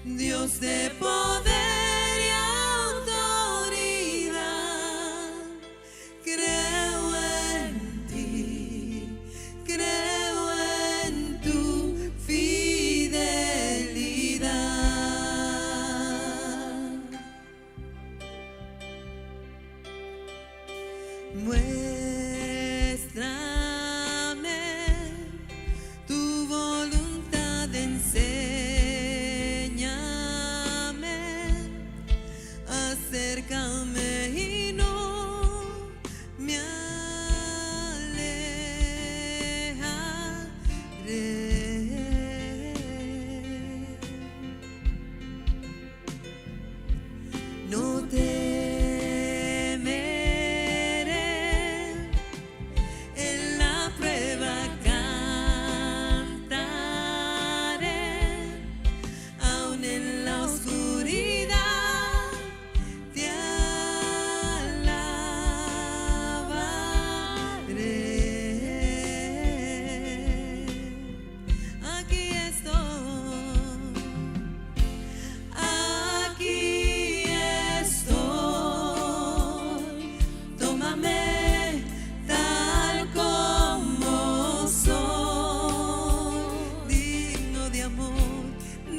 Dios de poder y autoridad, creo en ti, creo en tu fidelidad. Muéstrame tu voluntad, enséñame, acércame y no me alejaré. No temeré, en la prueba cantaré, aun en la oscuridad te alabaré. Aquí estoy, aquí estoy, tómame tal como soy, digno de amor,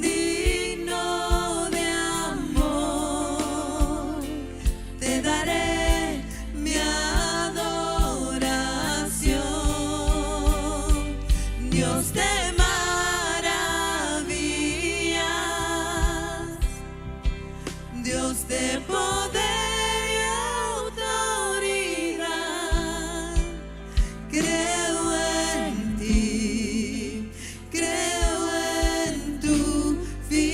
digno de amor, te daré mi adoración, Dios de maravillas, Dios de poder y autoridad, creo en ti, creo en tu fidelidad.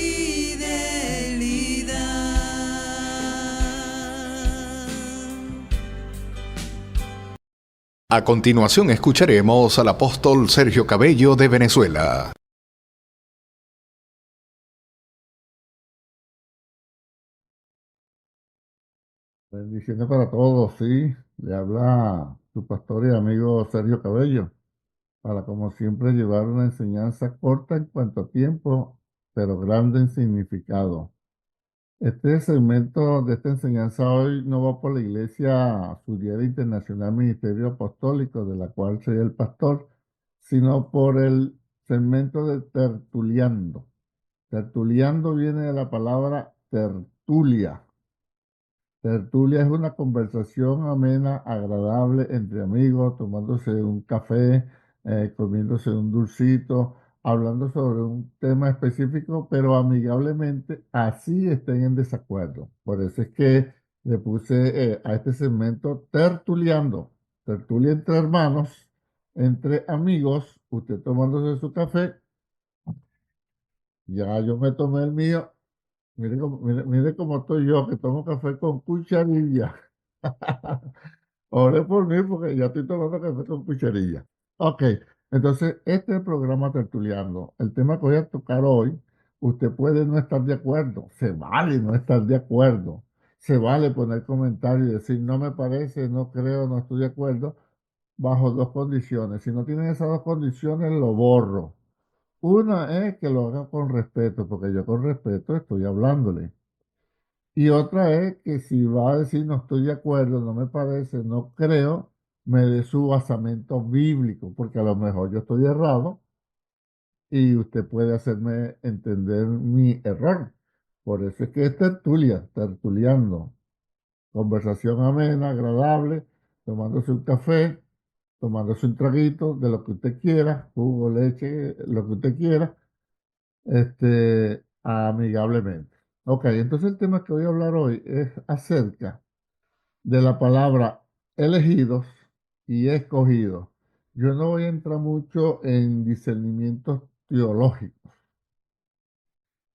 A continuación escucharemos al apóstol Sergio Cabello de Venezuela. Bendiciones para todos, sí. Le habla su pastor y amigo Sergio Cabello, para como siempre llevar una enseñanza corta en cuanto a tiempo, pero grande en significado. Este segmento de esta enseñanza hoy no va por la Iglesia Suriera Internacional Ministerio Apostólico, de la cual soy el pastor, sino por el segmento de tertuliando. Tertuliando viene de la palabra tertulia. Tertulia es una conversación amena, agradable entre amigos, tomándose un café, comiéndose un dulcito, hablando sobre un tema específico, pero amigablemente, así estén en desacuerdo. Por eso es que le puse a este segmento tertuliando, tertulia entre hermanos, entre amigos, usted tomándose su café, ya yo me tomé el mío. Mire cómo estoy yo, que tomo café con cucharilla. Ore por mí porque ya estoy tomando café con cucharilla. Ok, entonces este es el programa Tertuliano. El tema que voy a tocar hoy, usted puede no estar de acuerdo. Se vale no estar de acuerdo. Se vale poner comentarios y decir, no me parece, no creo, no estoy de acuerdo, bajo dos condiciones. Si no tienen esas dos condiciones, lo borro. Una es que lo haga con respeto, porque yo con respeto estoy hablándole. Y otra es que si va a decir no estoy de acuerdo, no me parece, no creo, me dé su basamento bíblico, porque a lo mejor yo estoy errado y usted puede hacerme entender mi error. Por eso es que es tertulia, tertuliando, conversación amena, agradable, tomándose un café, tomándose un traguito de lo que usted quiera, jugo, leche, lo que usted quiera, amigablemente. Ok, entonces el tema que voy a hablar hoy es acerca de la palabra elegidos y escogidos. Yo no voy a entrar mucho en discernimientos teológicos,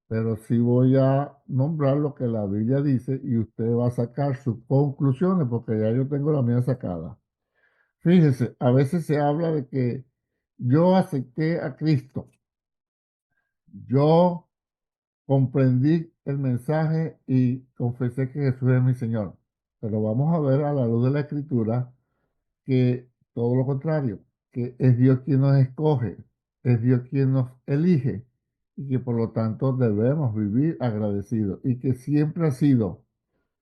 pero sí voy a nombrar lo que la Biblia dice y usted va a sacar sus conclusiones porque ya yo tengo la mía sacada. Fíjese, a veces se habla de que yo acepté a Cristo, yo comprendí el mensaje y confesé que Jesús es mi Señor. Pero vamos a ver a la luz de la Escritura que todo lo contrario, que es Dios quien nos escoge, es Dios quien nos elige y que por lo tanto debemos vivir agradecidos y que siempre ha sido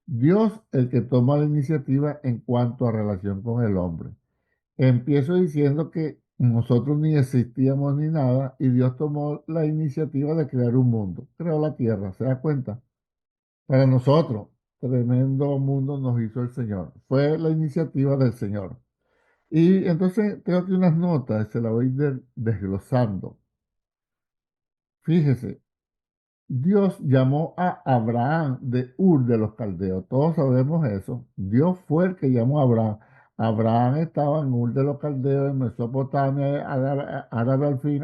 Dios el que toma la iniciativa en cuanto a relación con el hombre. Empiezo diciendo que nosotros ni existíamos ni nada y Dios tomó la iniciativa de crear un mundo. Creó la tierra, ¿se da cuenta? Para nosotros, tremendo mundo nos hizo el Señor. Fue la iniciativa del Señor. Y entonces tengo aquí unas notas, se las voy desglosando. Fíjese, Dios llamó a Abraham de Ur de los Caldeos. Todos sabemos eso. Dios fue el que llamó a Abraham. Abraham estaba en Ur de los Caldeos, en Mesopotamia, árabe al fin,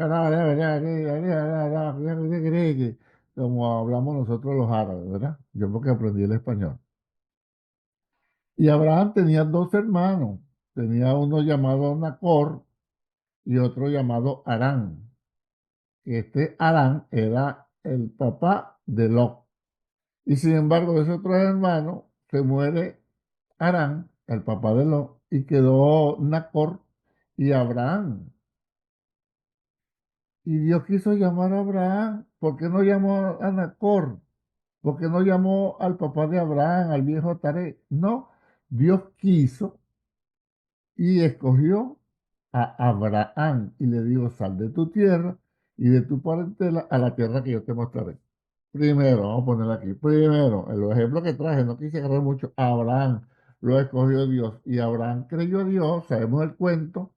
como hablamos nosotros los árabes, ¿verdad? Yo porque aprendí el español. Y Abraham tenía dos hermanos. Tenía uno llamado Nacor y otro llamado Harán. Este Harán era el papá de Lot. Y sin embargo, de esos tres hermanos, se muere Harán, el papá de Lot, y quedó Nacor y Abraham. Y Dios quiso llamar a Abraham. ¿Por qué no llamó a Nacor? ¿Por qué no llamó al papá de Abraham, al viejo Taré? No, Dios quiso y escogió a Abraham y le dijo, sal de tu tierra y de tu parentela a la tierra que yo te mostraré. Primero, vamos a poner aquí, primero, el ejemplo que traje, no quise agarrar mucho, Abraham lo escogió Dios y Abraham creyó a Dios, sabemos el cuento,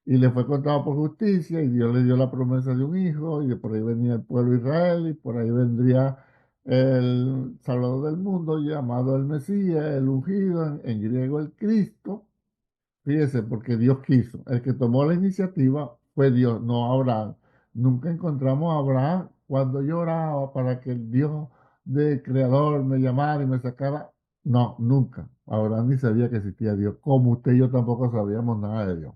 y le fue contado por justicia y Dios le dio la promesa de un hijo y de por ahí venía el pueblo de Israel y por ahí vendría el Salvador del mundo llamado el Mesías, el ungido, en griego el Cristo. Fíjese, porque Dios quiso. El que tomó la iniciativa fue Dios, no Abraham. Nunca encontramos a Abraham cuando yo oraba para que el Dios del Creador me llamara y me sacara. No, nunca. Abraham ni sabía que existía Dios, como usted y yo tampoco sabíamos nada de Dios.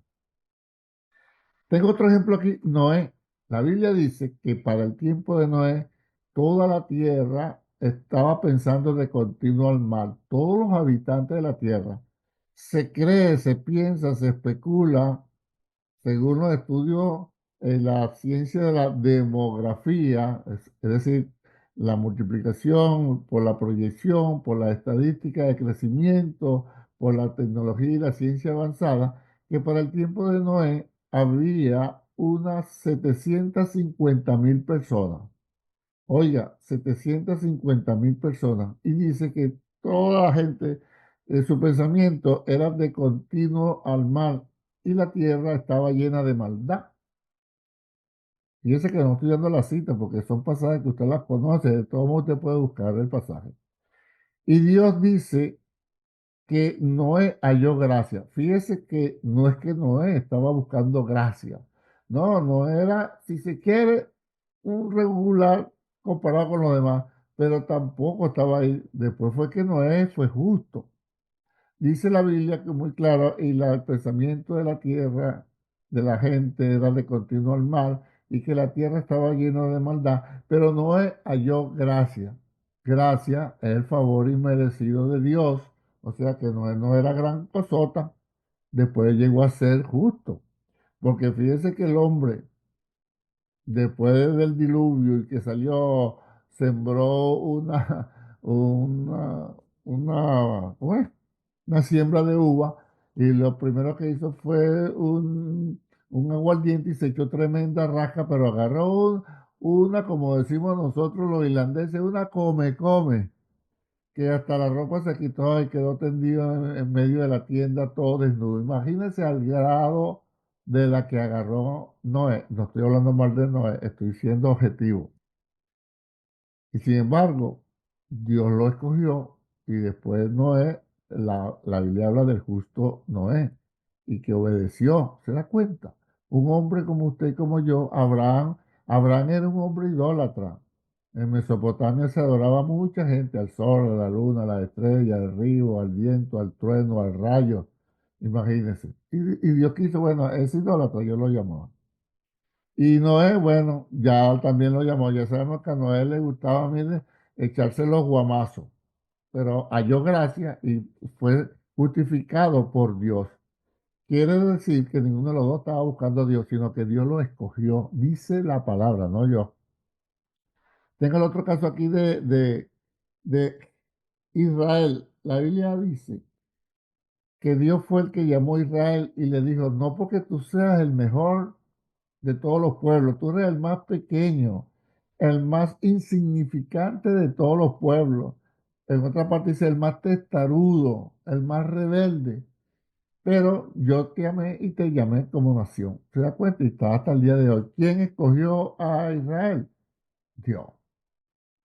Tengo otro ejemplo aquí, Noé. La Biblia dice que para el tiempo de Noé, toda la tierra estaba pensando de continuo al mal. Todos los habitantes de la tierra. Se cree, se piensa, se especula según los estudios en la ciencia de la demografía, es decir, la multiplicación por la proyección, por la estadística de crecimiento, por la tecnología y la ciencia avanzada, que para el tiempo de Noé había unas 750.000 personas. Oiga, 750.000 personas. Y dice que toda la gente, su pensamiento era de continuo al mal y la tierra estaba llena de maldad. Fíjese que no estoy dando la cita porque son pasajes que usted las conoce, de todo modo usted puede buscar el pasaje. Y Dios dice que Noé halló gracia. Fíjese que no es que Noé estaba buscando gracia. No, no era, si se quiere, un regular comparado con los demás, pero tampoco estaba ahí. Después fue que Noé fue justo. Dice la Biblia que muy claro, y el pensamiento de la tierra, de la gente, era de continuo al mal, y que la tierra estaba llena de maldad, pero Noé halló gracia. Gracia es el favor inmerecido de Dios, o sea que Noé no era gran cosota, después llegó a ser justo, porque fíjese que el hombre, después del diluvio y que salió, sembró una, ¿cómo es? Una siembra de uva y lo primero que hizo fue un aguardiente y se echó tremenda rasca, pero agarró una, como decimos nosotros los irlandeses, una come, que hasta la ropa se quitó y quedó tendido en medio de la tienda todo desnudo. Imagínense al grado de la que agarró Noé. No estoy hablando mal de Noé, estoy siendo objetivo. Y sin embargo, Dios lo escogió y después Noé, la Biblia habla del justo Noé y que obedeció. ¿Se da cuenta? Un hombre como usted y como yo, Abraham era un hombre idólatra. En Mesopotamia se adoraba mucha gente, al sol, a la luna, a la estrella, al río, al viento, al trueno, al rayo. Imagínense. Y Dios quiso, bueno, ese idólatra yo lo llamaba. Y Noé, bueno, ya también lo llamó. Ya sabemos que a Noé le gustaba, mire, echarse los guamazos, pero halló gracia y fue justificado por Dios. Quiere decir que ninguno de los dos estaba buscando a Dios, sino que Dios lo escogió. Dice la palabra, no yo. Tengo el otro caso aquí de Israel. La Biblia dice que Dios fue el que llamó a Israel y le dijo, no porque tú seas el mejor de todos los pueblos, tú eres el más pequeño, el más insignificante de todos los pueblos. En otra parte dice el más testarudo, el más rebelde. Pero yo te amé y te llamé como nación. ¿Se da cuenta? Y está hasta el día de hoy. ¿Quién escogió a Israel? Dios.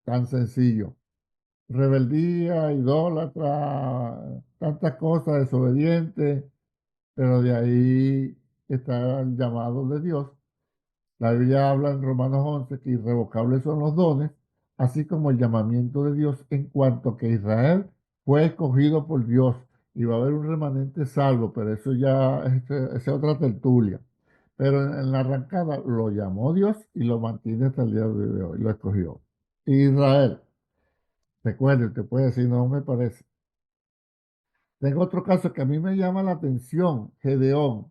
Tan sencillo. Rebeldía, idólatra, tantas cosas, desobediente, pero de ahí está el llamado de Dios. La Biblia habla en Romanos 11 que irrevocables son los dones, así como el llamamiento de Dios en cuanto que Israel fue escogido por Dios y va a haber un remanente salvo, pero eso ya es otra tertulia. Pero en la arrancada lo llamó Dios y lo mantiene hasta el día de hoy, lo escogió. Israel, recuerde, te puede decir, no me parece. Tengo otro caso que a mí me llama la atención, Gedeón.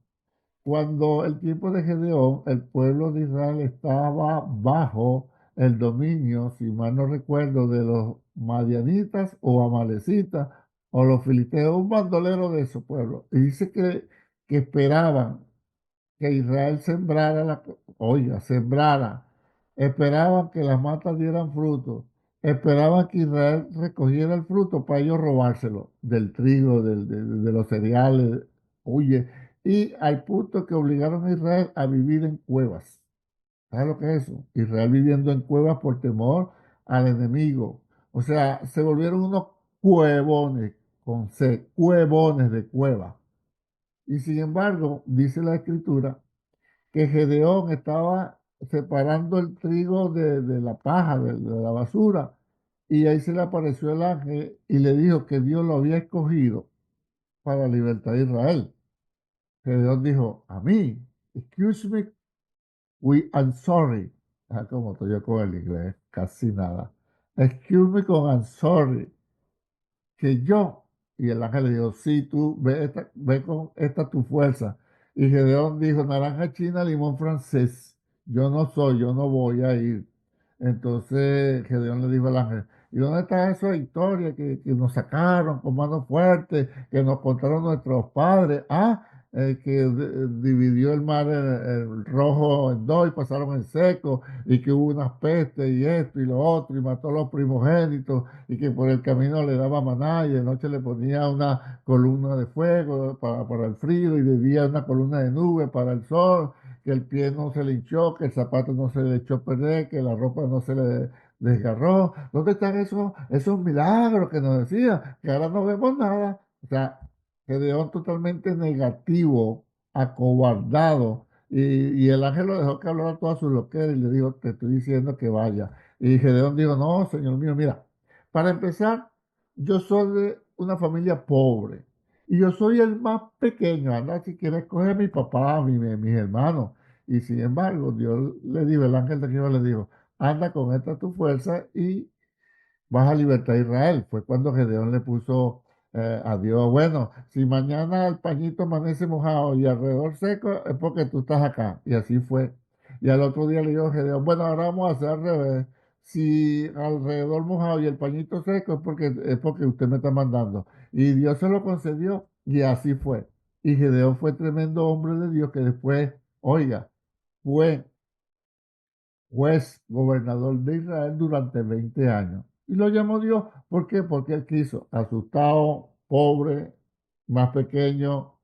Cuando el tiempo de Gedeón, el pueblo de Israel estaba bajo el dominio, si mal no recuerdo, de los madianitas o amalecitas o los filisteos, un bandolero de esos pueblos. Y dice que esperaban que Israel sembrara, oiga, sembrara, esperaban que las matas dieran fruto, esperaban que Israel recogiera el fruto para ellos robárselo, del trigo, de los cereales, oye, y al punto que obligaron a Israel a vivir en cuevas. ¿Sabes lo que es eso? Israel viviendo en cuevas por temor al enemigo. O sea, se volvieron unos cuevones, con C, cuevones de cueva. Y sin embargo, dice la escritura, que Gedeón estaba separando el trigo de la paja, de la basura, y ahí se le apareció el ángel y le dijo que Dios lo había escogido para libertar a Israel. Gedeón dijo, a mí, excuse me, I'm sorry. Ah, como estoy yo con el inglés, casi nada. Excuse me con I'm sorry. Que yo, y el ángel le dijo, sí, tú ve con esta tu fuerza. Y Gedeón dijo, naranja china, limón francés, yo no soy, yo no voy a ir. Entonces Gedeón le dijo al ángel, ¿y dónde está esa victoria que nos sacaron con mano fuerte, que nos contaron nuestros padres? Ah, dividió el mar el rojo en dos y pasaron en seco, y que hubo unas pestes y esto y lo otro, y mató a los primogénitos, y que por el camino le daba maná, y de noche le ponía una columna de fuego para el frío, y de día una columna de nube para el sol, que el pie no se le hinchó, que el zapato no se le echó a perder, que la ropa no se le desgarró. ¿Dónde están esos milagros que nos decía? Que ahora no vemos nada. O sea, Gedeón totalmente negativo, acobardado. Y el ángel lo dejó que hablara toda su loquera y le dijo, te estoy diciendo que vaya. Y Gedeón dijo, no, señor mío, mira, para empezar, yo soy de una familia pobre y yo soy el más pequeño. Anda, si quieres, coge a mi papá, mis hermanos. Y sin embargo, Dios le dijo, el ángel de Jehová le dijo, anda con esta tu fuerza y vas a libertar a Israel. Fue cuando Gedeón le puso a Dios, bueno, si mañana el pañito amanece mojado y alrededor seco, es porque tú estás acá. Y así fue. Y al otro día le dijo Gedeón, bueno, ahora vamos a hacer al revés. Si alrededor mojado y el pañito seco, es porque usted me está mandando. Y Dios se lo concedió y así fue. Y Gedeón fue tremendo hombre de Dios que después, oiga, fue gobernador de Israel durante 20 años. Y lo llamó Dios, ¿por qué? Porque él quiso, asustado, pobre, más pequeño,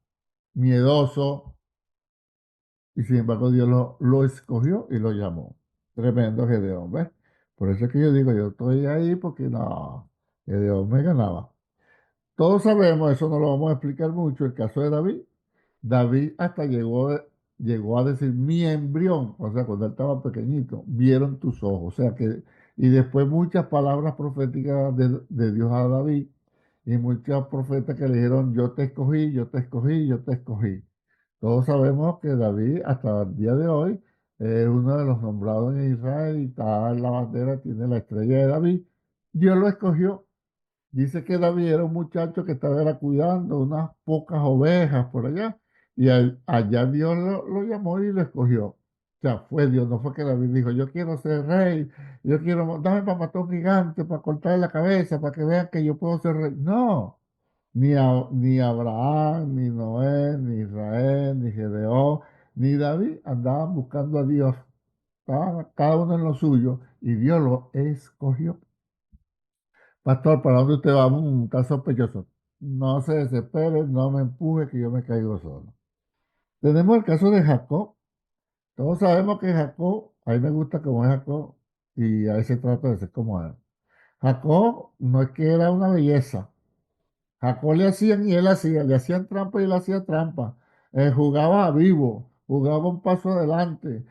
miedoso, y sin embargo Dios lo escogió y lo llamó. Tremendo Gedeón, ¿ves? Por eso es que yo digo, yo estoy ahí porque no, Gedeón me ganaba. Todos sabemos, eso no lo vamos a explicar mucho, el caso de David. David hasta llegó a decir, mi embrión, o sea, cuando él estaba pequeñito, vieron tus ojos. O sea que, y después muchas palabras proféticas de Dios a David, y muchos profetas que le dijeron, yo te escogí, yo te escogí, yo te escogí. Todos sabemos que David, hasta el día de hoy, es uno de los nombrados en Israel y está en la bandera, tiene la estrella de David. Dios lo escogió. Dice que David era un muchacho que estaba era cuidando unas pocas ovejas por allá y allá Dios lo llamó y lo escogió. O sea, fue Dios, no fue que David dijo, yo quiero ser rey, yo quiero, dame para matar un gigante, para cortarle la cabeza, para que vean que yo puedo ser rey. No, ni Abraham, ni Noé, ni Israel, ni Gedeón, ni David andaban buscando a Dios. Estaban cada uno en lo suyo y Dios lo escogió. Pastor, ¿para dónde usted va? Está sospechoso. No se desespere, no me empuje, que yo me caigo solo. Tenemos el caso de Jacob. Todos sabemos que Jacob, a mí me gusta como es Jacob y a veces trato de ser como él. Jacob no es que era una belleza. Jacob le hacían y él hacía, le hacían trampa y él hacía trampa. Jugaba a vivo, jugaba un paso adelante,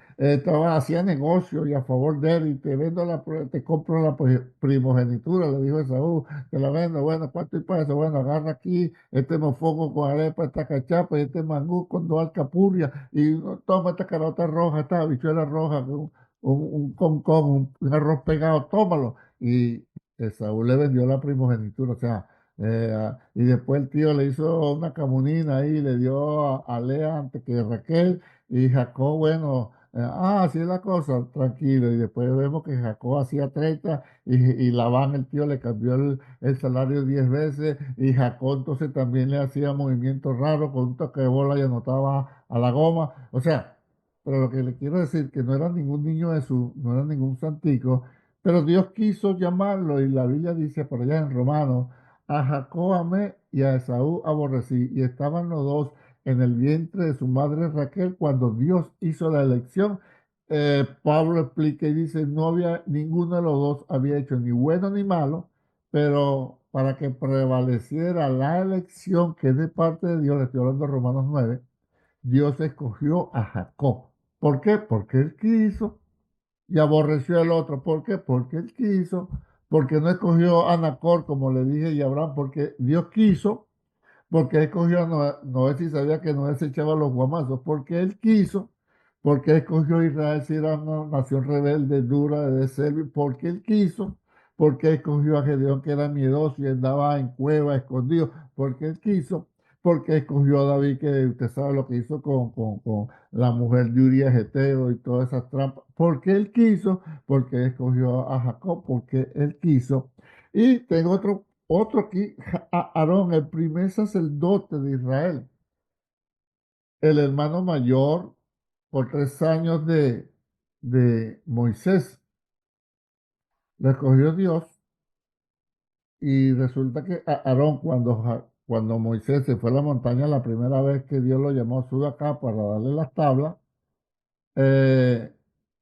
hacía negocio y a favor de él y te compro la primogenitura, le dijo Esaú, te la vendo, bueno, ¿cuánto y para eso? Bueno, agarra aquí este mofongo con arepa, esta cachapa y este mangú con dos alcapurrias y toma esta carota roja, esta habichuela roja, un concón, un arroz pegado, tómalo. Y Esaú le vendió la primogenitura, o sea, y después el tío le hizo una camunina ahí, le dio a Lea antes que Raquel, y Jacob, bueno, así es la cosa, tranquilo. Y después vemos que Jacob hacía 30 y Labán, el tío, le cambió el salario 10 veces, y Jacob entonces también le hacía movimientos raros con un toque de bola y anotaba a la goma. O sea, pero lo que le quiero decir que no era ningún niño Jesús, no era ningún santico, pero Dios quiso llamarlo, y la Biblia dice por allá en Romanos, a Jacob amé y a Esaú aborrecí, y estaban los dos en el vientre de su madre Raquel cuando Dios hizo la elección. Pablo explica y dice, no había, ninguno de los dos había hecho ni bueno ni malo, pero para que prevaleciera la elección que es de parte de Dios, le estoy hablando de Romanos 9, Dios escogió a Jacob. ¿Por qué? Porque él quiso y aborreció al otro. ¿Por qué? Porque él quiso, porque no escogió a Nacor, como le dije, y a Abraham, porque Dios quiso, porque escogió a Noé, Noé si sabía que Noé se echaba los guamazos, porque él quiso, porque escogió a Israel si era una nación rebelde, dura, de servir, porque él quiso, porque escogió a Gedeón que era miedoso y andaba en cueva, escondido, porque él quiso, porque escogió a David, que usted sabe lo que hizo con la mujer de Urías Geteo y todas esas trampas, porque él quiso, porque escogió a Jacob, porque él quiso. Y tengo otro aquí, Aarón, el primer sacerdote de Israel, el hermano mayor por 3 años de Moisés. Lo escogió Dios y resulta que Aarón, cuando Moisés se fue a la montaña la primera vez que Dios lo llamó, sube acá para darle las tablas. eh,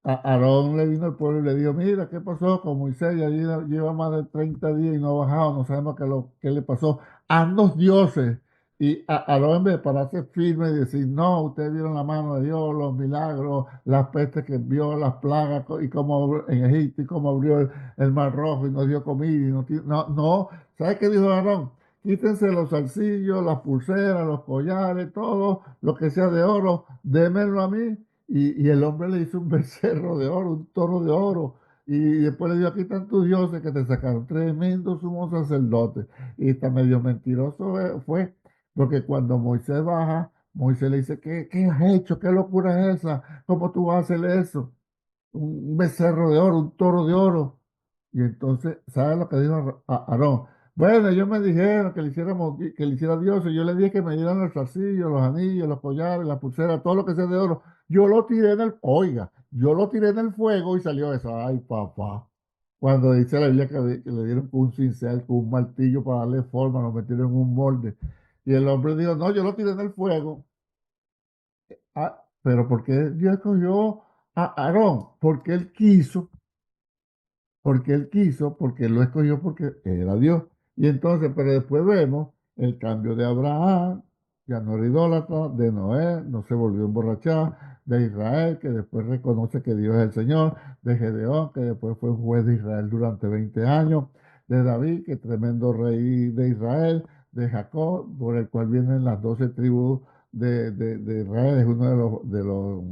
Aarón le vino al pueblo y le dijo, mira, ¿qué pasó con Moisés? Ya lleva más de 30 días y no ha bajado, no sabemos qué le pasó. Haznos dioses. Y Aarón, en vez de pararse firme y decir, no, ustedes vieron la mano de Dios, los milagros, las pestes que envió, las plagas, y cómo en Egipto, y cómo abrió el mar rojo y nos dio comida. No, no, ¿sabes qué dijo Aarón? Quítense los zarcillos, las pulseras, los collares, todo lo que sea de oro, démelo a mí. Y el hombre le hizo un becerro de oro, un toro de oro. Y después le dijo, aquí están tus dioses que te sacaron. Tremendo sumo sacerdote. Y está medio mentiroso fue, porque cuando Moisés baja, Moisés le dice, ¿qué has hecho? ¿Qué locura es esa? ¿Cómo tú vas a hacer eso? Un becerro de oro, un toro de oro. Y entonces, ¿sabes lo que dijo Aarón? Bueno, ellos me dijeron que le hiciéramos, que le hiciera Dios, y yo le dije que me dieran los zarcillos, los anillos, los collares, las pulseras, todo lo que sea de oro. Yo lo tiré oiga, yo lo tiré en el fuego y salió eso. Ay, papá. Cuando dice la Biblia que le dieron con un cincel, con un martillo para darle forma, lo metieron en un molde. Y el hombre dijo, no, yo lo tiré en el fuego. Ah, pero ¿por qué Dios escogió a Aarón? Porque él quiso, porque él lo escogió porque era Dios. Y entonces, pero después vemos el cambio de Abraham, ya no era idólatra, de Noé, no se volvió a emborrachar, de Israel, que después reconoce que Dios es el Señor, de Gedeón, que después fue juez de Israel durante 20 años, de David, que tremendo rey de Israel, de Jacob, por el cual vienen las 12 tribus de Israel, es uno de los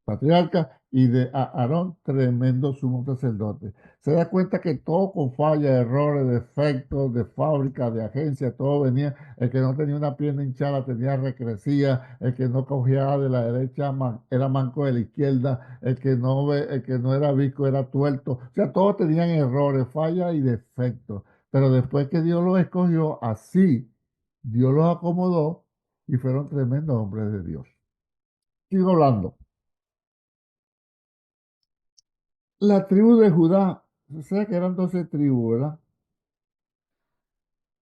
patriarcas, y de Aarón tremendo sumo sacerdote. Se da cuenta que todo con fallas, errores, defectos de fábrica, de agencia, todo venía. El que no tenía una pierna hinchada tenía recrecía, el que no cogía de la derecha era manco de la izquierda, el que no era visco era tuerto. O sea, todos tenían errores, fallas y defectos. Pero después que Dios los escogió, así Dios los acomodó y fueron tremendos hombres de Dios. Sigo hablando. La tribu de Judá, o sea que eran 12 tribus, ¿verdad?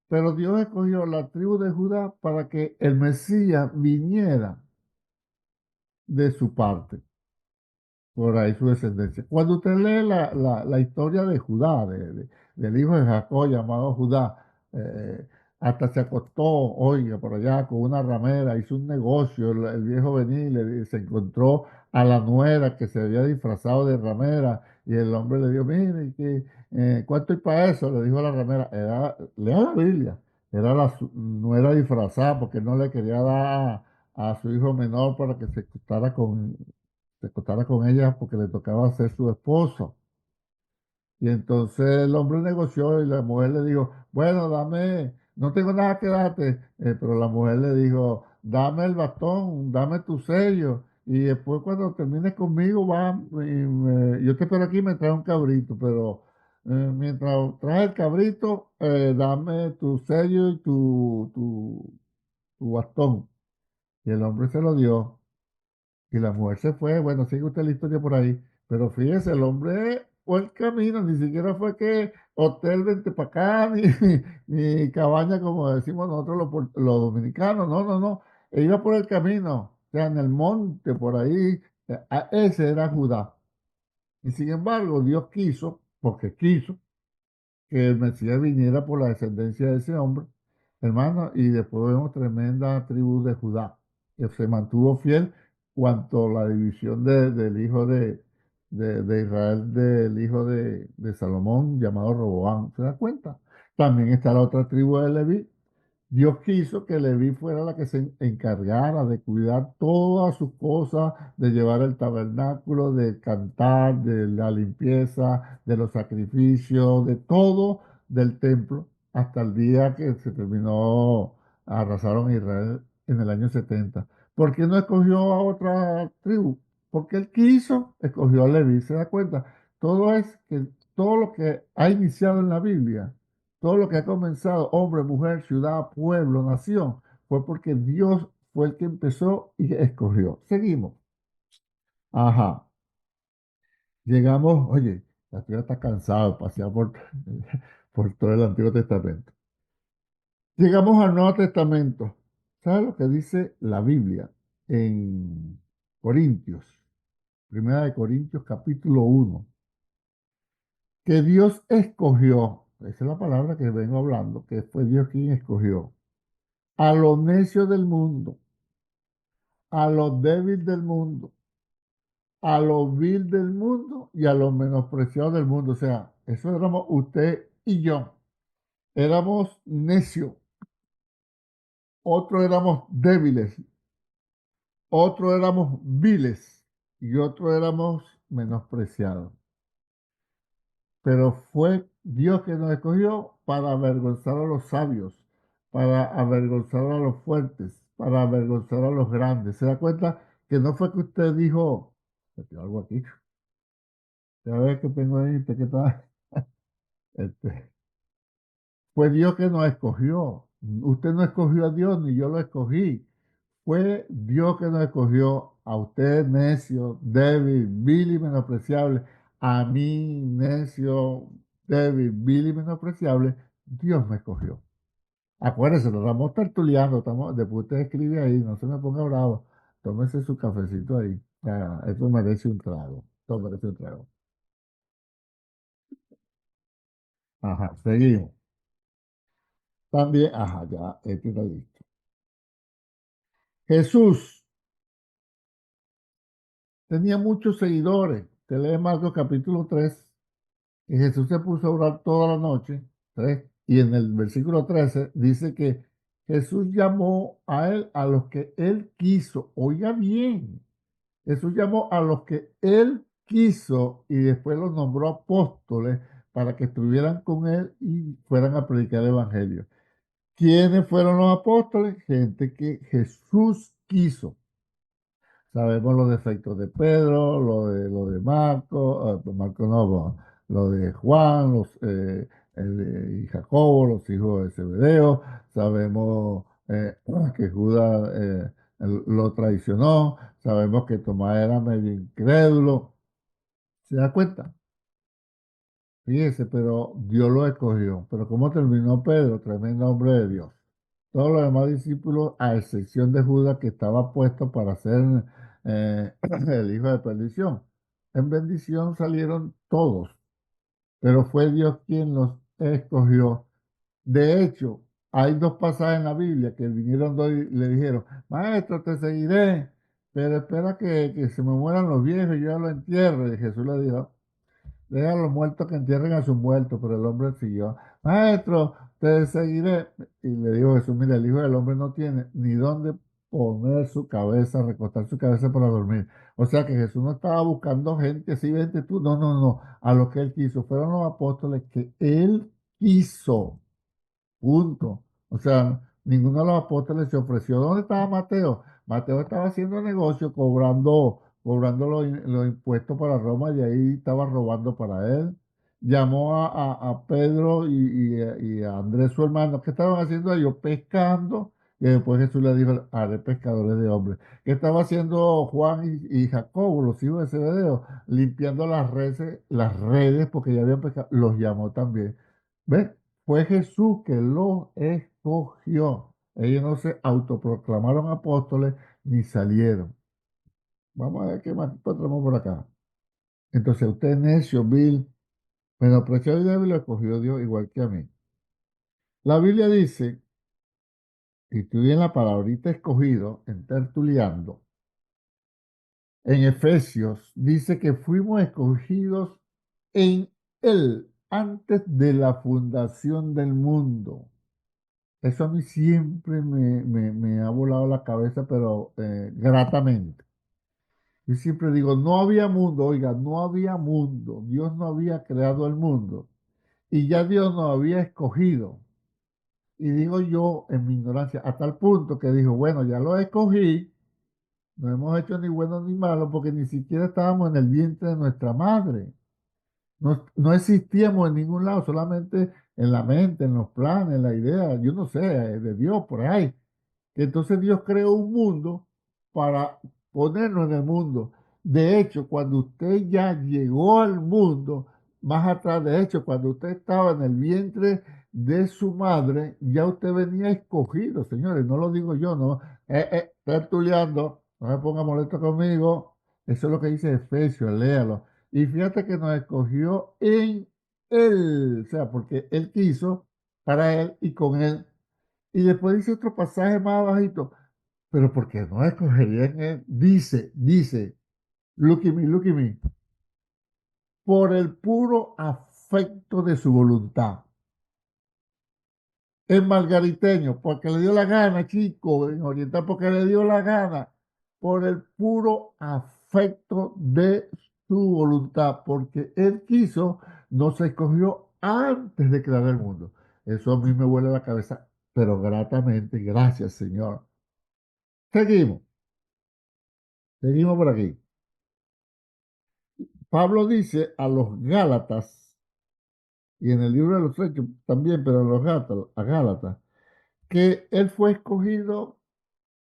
Pero Dios escogió la tribu de Judá para que el Mesías viniera de su parte, por ahí su descendencia. Cuando usted lee la historia de Judá, del hijo de Jacob llamado Judá, eh, hasta se acostó, oiga, por allá con una ramera, hizo un negocio, el viejo venía y se encontró a la nuera que se había disfrazado de ramera y el hombre le dijo, mire, ¿cuánto hay para eso? Le dijo a la ramera, lea la Biblia, era nuera disfrazada porque no le quería dar a su hijo menor para que se acostara con ella porque le tocaba ser su esposo. Y entonces el hombre negoció y la mujer le dijo, bueno, dame, no tengo nada que darte, pero la mujer le dijo, dame el bastón, dame tu sello, y después cuando termines conmigo, yo te espero aquí y me trae un cabrito, pero mientras traes el cabrito, dame tu sello y tu bastón. Y el hombre se lo dio. Y la mujer se fue, bueno, sigue usted la historia por ahí, pero fíjese, el hombre fue el camino, ni siquiera fue que hotel vente para acá, ni cabaña como decimos nosotros los dominicanos, no, no, no, e iba por el camino, o sea, en el monte, por ahí, ese era Judá. Y sin embargo, Dios quiso, porque quiso, que el Mesías viniera por la descendencia de ese hombre, hermano, y después vemos tremenda tribu de Judá, que se mantuvo fiel cuanto la división del hijo de Israel, del hijo de Salomón, llamado Roboam. ¿Se da cuenta? También está la otra tribu de Leví. Dios quiso que Leví fuera la que se encargara de cuidar todas sus cosas, de llevar el tabernáculo, de cantar, de la limpieza, de los sacrificios, de todo del templo, hasta el día que se terminó, arrasaron Israel en el año 70. ¿Por qué no escogió a otra tribu? Porque él quiso, escogió a Leví. ¿Se da cuenta? Todo es que todo lo que ha iniciado en la Biblia, todo lo que ha comenzado, hombre, mujer, ciudad, pueblo, nación, fue porque Dios fue el que empezó y escogió. Seguimos. Ajá. Llegamos, oye, la ciudad está cansada de pasear por todo el Antiguo Testamento. Llegamos al Nuevo Testamento. ¿Sabes lo que dice la Biblia en Corintios? Primera de Corintios, capítulo 1. Que Dios escogió, esa es la palabra que vengo hablando, que fue Dios quien escogió a los necios del mundo, a los débiles del mundo, a los vil del mundo y a los menospreciados del mundo. O sea, eso éramos usted y yo. Éramos necios, otros éramos débiles, otros éramos viles y otros éramos menospreciados. Pero fue Dios que nos escogió para avergonzar a los sabios, para avergonzar a los fuertes, para avergonzar a los grandes. ¿Se da cuenta que no fue que usted dijo, "Metió algo aquí, ya ves que tengo ahí, ¿usted qué tal?" Este, fue Dios que nos escogió. Usted no escogió a Dios, ni yo lo escogí. Fue Dios que nos escogió a usted, necio, débil, vil y menospreciable. A mí, necio, débil, vil y menospreciable, Dios me escogió. Acuérdese, lo estamos tertuliando, después usted escribe ahí, no se me ponga bravo. Tómese su cafecito ahí. Esto merece un trago. Esto merece un trago. Ajá, seguimos. También, ajá, ya, este está listo. Jesús tenía muchos seguidores. Te lee Marcos capítulo 3. Y Jesús se puso a orar toda la noche, 3, y en el versículo 13 dice que Jesús llamó a él a los que él quiso. Oiga bien, Jesús llamó a los que él quiso y después los nombró apóstoles para que estuvieran con él y fueran a predicar el evangelio. ¿Quiénes fueron los apóstoles? Gente que Jesús quiso. Sabemos los defectos de Pedro, lo de Marco, Marco no, bueno, lo de Juan, y Jacobo, los hijos de Zebedeo. Sabemos que Judas lo traicionó. Sabemos que Tomás era medio incrédulo. ¿Se da cuenta? Fíjese, pero Dios lo escogió. Pero ¿cómo terminó Pedro? Tremendo hombre de Dios. Todos los demás discípulos, a excepción de Judas, que estaba puesto para ser el hijo de perdición. En bendición salieron todos, pero fue Dios quien los escogió. De hecho, hay dos pasajes en la Biblia que vinieron dos y le dijeron, maestro, te seguiré, pero espera que se me mueran los viejos y yo ya lo entierro. Y Jesús le dijo, deja a los muertos que entierren a sus muertos, pero el hombre siguió. Maestro, te seguiré. Y le dijo Jesús, mira, el Hijo del Hombre no tiene ni dónde poner su cabeza, recostar su cabeza para dormir. O sea que Jesús no estaba buscando gente así, vente tú. No, no, no. A lo que él quiso. Fueron los apóstoles que él quiso. Punto. O sea, ninguno de los apóstoles se ofreció. ¿Dónde estaba Mateo? Mateo estaba haciendo negocio, cobrando los impuestos para Roma y ahí estaba robando para él. Llamó a Pedro y a Andrés, su hermano. ¿Qué estaban haciendo ellos? Pescando. Y después Jesús le dijo, haré pescadores de hombres. ¿Qué estaba haciendo Juan y Jacobo, los hijos de Zebedeo? Limpiando las redes porque ya habían pescado. Los llamó también. ¿Ves? Fue Jesús que los escogió. Ellos no se autoproclamaron apóstoles ni salieron. Vamos a ver qué más encontramos por acá. Entonces, usted es necio, vil, menospreciado y débil, lo escogió Dios igual que a mí. La Biblia dice, y estoy en la palabrita escogido, en Tertuliando, en Efesios, dice que fuimos escogidos en Él antes de la fundación del mundo. Eso a mí siempre me ha volado la cabeza, pero gratamente. Yo siempre digo, no había mundo, oiga, no había mundo. Dios no había creado el mundo. Y ya Dios nos había escogido. Y digo yo, en mi ignorancia, hasta el punto que dijo, bueno, ya lo escogí, no hemos hecho ni bueno ni malo, porque ni siquiera estábamos en el vientre de nuestra madre. No, no existíamos en ningún lado, solamente en la mente, en los planes, en la idea, yo no sé, de Dios por ahí. Entonces Dios creó un mundo para ponernos en el mundo. De hecho, cuando usted ya llegó al mundo, más atrás, de hecho, cuando usted estaba en el vientre de su madre, ya usted venía escogido, señores, no lo digo yo, no. Tertuliando, no me ponga molesto conmigo. Eso es lo que dice Efesios, léalo. Y fíjate que nos escogió en Él, o sea, porque Él quiso para Él y con Él. Y después dice otro pasaje más abajito, pero porque no escogería en él, dice, look at me, por el puro afecto de su voluntad. En margariteño, porque le dio la gana, chico, en oriental, porque le dio la gana, por el puro afecto de su voluntad, porque él quiso, no se escogió antes de crear el mundo. Eso a mí me vuela la cabeza, pero gratamente, gracias, Señor. Seguimos. Seguimos por aquí. Pablo dice a los Gálatas, y en el libro de los Hechos también, pero a Gálatas, que él fue escogido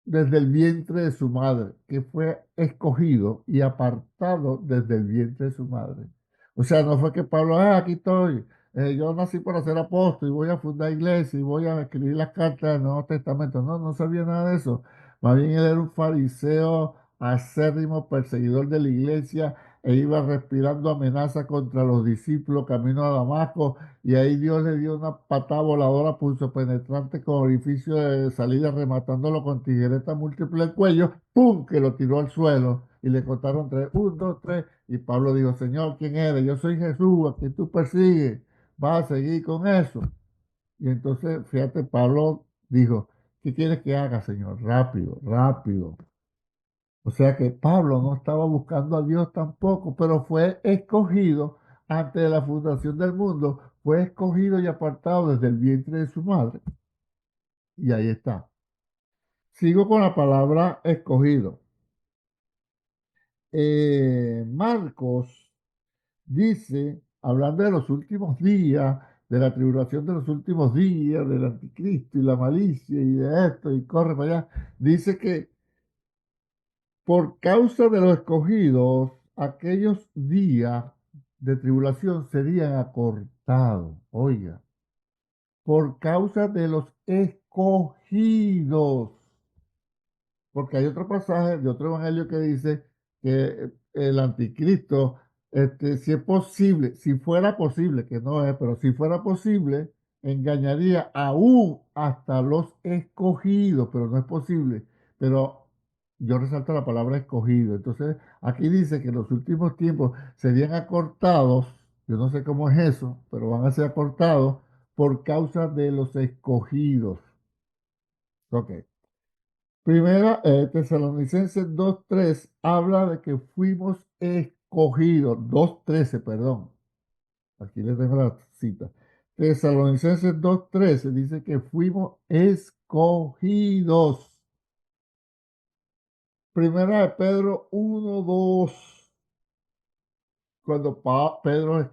desde el vientre de su madre, que fue escogido y apartado desde el vientre de su madre. O sea, no fue que Pablo, aquí estoy, yo nací para ser apóstol y voy a fundar iglesia y voy a escribir las cartas del Nuevo Testamento. No, no sabía nada de eso. Más bien él era un fariseo acérrimo, perseguidor de la iglesia e iba respirando amenazas contra los discípulos camino a Damasco y ahí Dios le dio una patada voladora pulso penetrante con orificio de salida, rematándolo con tijereta múltiple el cuello, ¡pum! Que lo tiró al suelo y le contaron tres, un, dos, tres. Y Pablo dijo, Señor, ¿quién eres? Yo soy Jesús, a quien tú persigues. Vas a seguir con eso. Y entonces, fíjate, Pablo dijo, ¿qué quieres que haga, Señor? Rápido, rápido. O sea que Pablo no estaba buscando a Dios tampoco, pero fue escogido antes de la fundación del mundo, fue escogido y apartado desde el vientre de su madre. Y ahí está. Sigo con la palabra escogido. Marcos dice, hablando de los últimos días, de la tribulación de los últimos días, del anticristo y la malicia y de esto y corre para allá, dice que por causa de los escogidos, aquellos días de tribulación serían acortados. Oiga, por causa de los escogidos. Porque hay otro pasaje de otro evangelio que dice que el anticristo, si es posible, si fuera posible, que no es, pero si fuera posible, engañaría aún hasta los escogidos, pero no es posible. Pero yo resalto la palabra escogido. Entonces, aquí dice que en los últimos tiempos serían acortados, yo no sé cómo es eso, pero van a ser acortados por causa de los escogidos. Ok. Primera, Tesalonicenses 2:3 habla de que fuimos escogidos, 2:13, perdón. Aquí les tengo la cita. Tesalonicenses 2:13 dice que fuimos escogidos. Primera de Pedro 1:2, cuando Pedro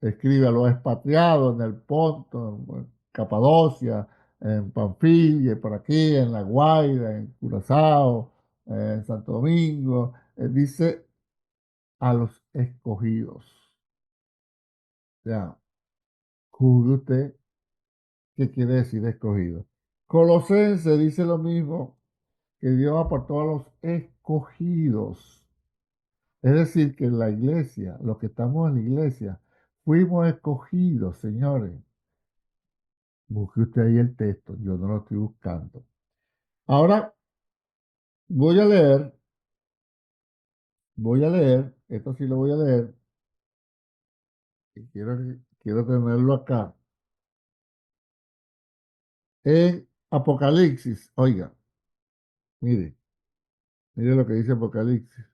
escribe a los expatriados en el Ponto, en Capadocia, en Panfilia, y por aquí, en La Guaira, en Curazao, en Santo Domingo, dice a los escogidos. O sea, juzgue usted qué quiere decir escogido. Colosenses dice lo mismo, que Dios apartó a los escogidos. Es decir, que en la iglesia, los que estamos en la iglesia, fuimos escogidos, señores. Busque usted ahí el texto, yo no lo estoy buscando. Ahora voy a leer, esto sí lo voy a leer, y quiero tenerlo acá. En Apocalipsis, oiga, mire, mire lo que dice Apocalipsis.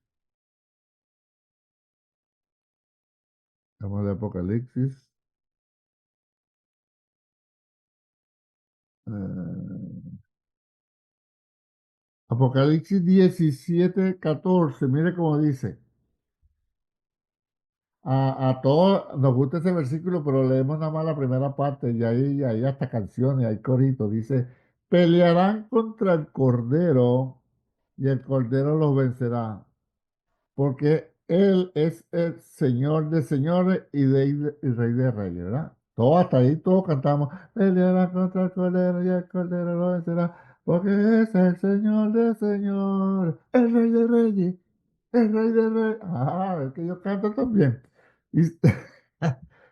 Vamos a leer Apocalipsis. eh, Apocalipsis 17:14, mire cómo dice. A todos nos gusta ese versículo, pero leemos nada más la primera parte y ahí hasta canciones, hay coritos. Dice, pelearán contra el Cordero y el Cordero los vencerá, porque Él es el Señor de señores y Rey de reyes, ¿verdad? Todo hasta ahí, todos cantamos, pelearán contra el Cordero y el Cordero los vencerá, porque es el Señor de señores, el Rey de reyes. El rey de reyes. Ah, es que yo canto también. Y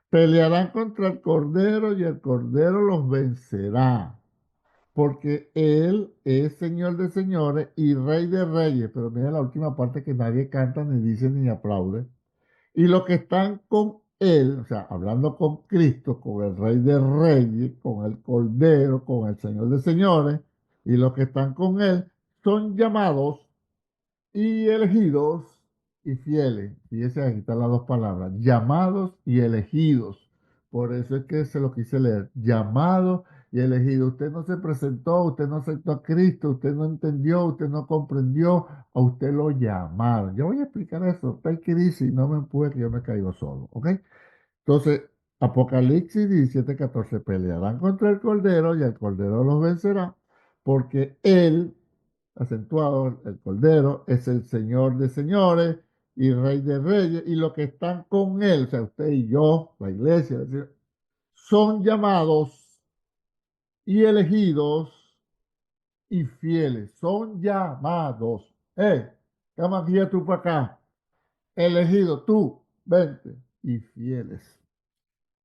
pelearán contra el Cordero y el Cordero los vencerá. Porque Él es Señor de señores y Rey de reyes. Pero mira la última parte que nadie canta, ni dice, ni aplaude. Y los que están con Él, o sea, hablando con Cristo, con el Rey de reyes, con el Cordero, con el Señor de señores, y los que están con Él son llamados y elegidos y fieles. Fíjense, aquí están las dos palabras, llamados y elegidos. Por eso es que se lo quise leer, llamados y elegidos. Usted no se presentó, usted no aceptó a Cristo, usted no entendió, usted no comprendió, a usted lo llamaron. Yo voy a explicar eso, tal que dice, y no me empuje que yo me caigo solo, ¿ok? Entonces, Apocalipsis 17:14, pelearán contra el Cordero y el Cordero los vencerá, porque Él, acentuado, el Cordero, es el Señor de señores y Rey de reyes, y los que están con Él, o sea, usted y yo, la iglesia, es decir, son llamados y elegidos y fieles, son llamados. Cama aquí tú para acá, elegido tú, vente, y fieles.